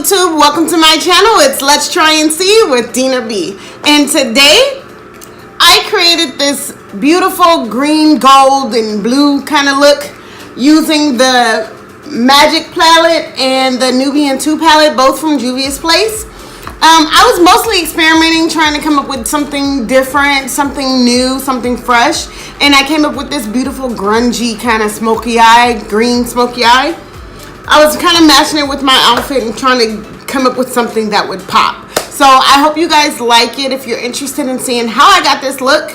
YouTube, welcome to my channel. It's Let's Try and See with Dina B. And today I created this beautiful green, gold, and blue kind of look using the Magic palette and the Nubian 2 palette, both from Juvia's Place. I was mostly experimenting, trying to come up with something different, something new, something fresh, and I came up with this beautiful grungy kind of smoky eye, green smoky eye. I was kind of matching it with my outfit and trying to come up with something that would pop. So I hope you guys like it. If you're interested in seeing how I got this look,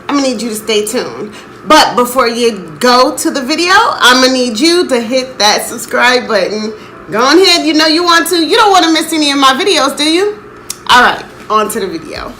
I'm gonna need you to stay tuned. But before you go to the video, I'm gonna need you to hit that subscribe button. Go on ahead, you know you want to. You don't want to miss any of my videos, do you? All right, on to the video.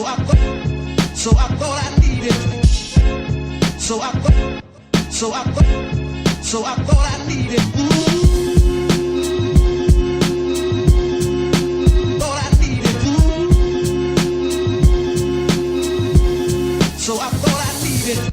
thought I needed. So I thought I needed. Thought I needed. So I thought I needed.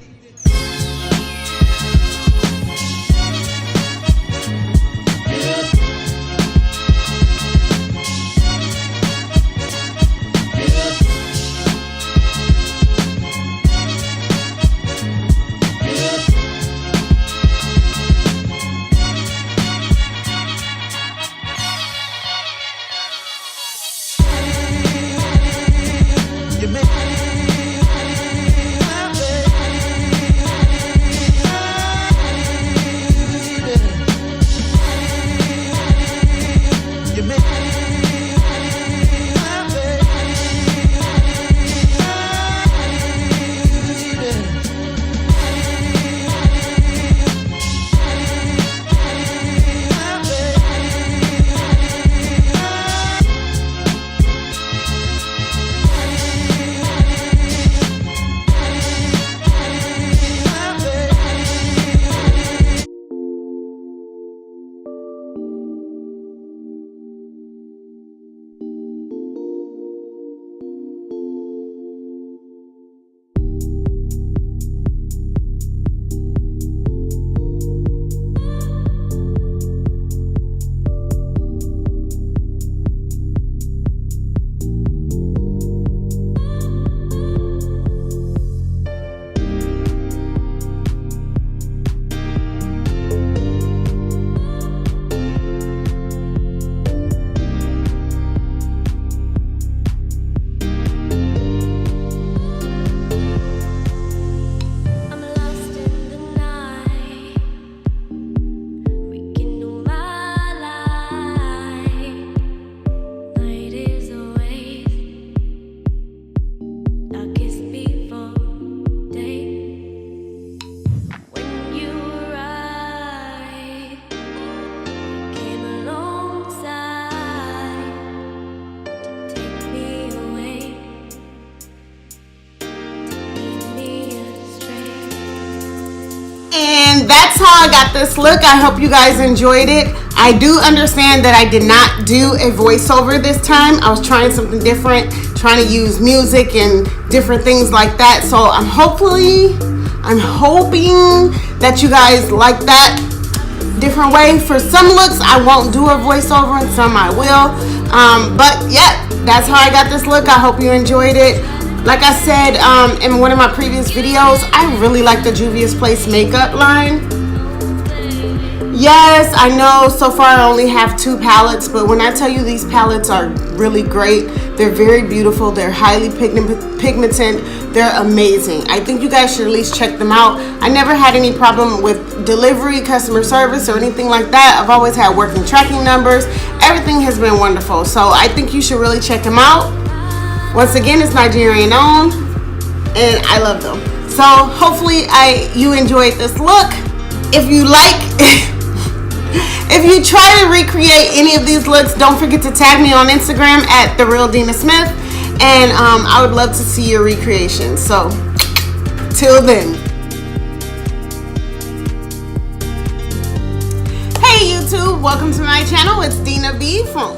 And that's how I got this look. I hope you guys enjoyed it. I do understand that I did not do a voiceover this time. I was trying something different, trying to use music and different things like that. So I'm hoping that you guys like that different way. For some looks, I won't do a voiceover, and some I will. But yeah, that's how I got this look. I hope you enjoyed it. Like I said in one of my previous videos, I really like the Juvia's Place makeup line. Yes, I know so far I only have 2 palettes, but when I tell you these palettes are really great, they're very beautiful, they're highly pigmented, they're amazing. I think you guys should at least check them out. I never had any problem with delivery, customer service, or anything like that. I've always had working tracking numbers. Everything has been wonderful, so I think you should really check them out. Once again, it's Nigerian owned, and I love them. So hopefully you enjoyed this look. If you like, if you try to recreate any of these looks, don't forget to tag me on Instagram at @TheRealDinaSmith, and I would love to see your recreation. So till then. Hey YouTube, welcome to my channel. It's Dina B from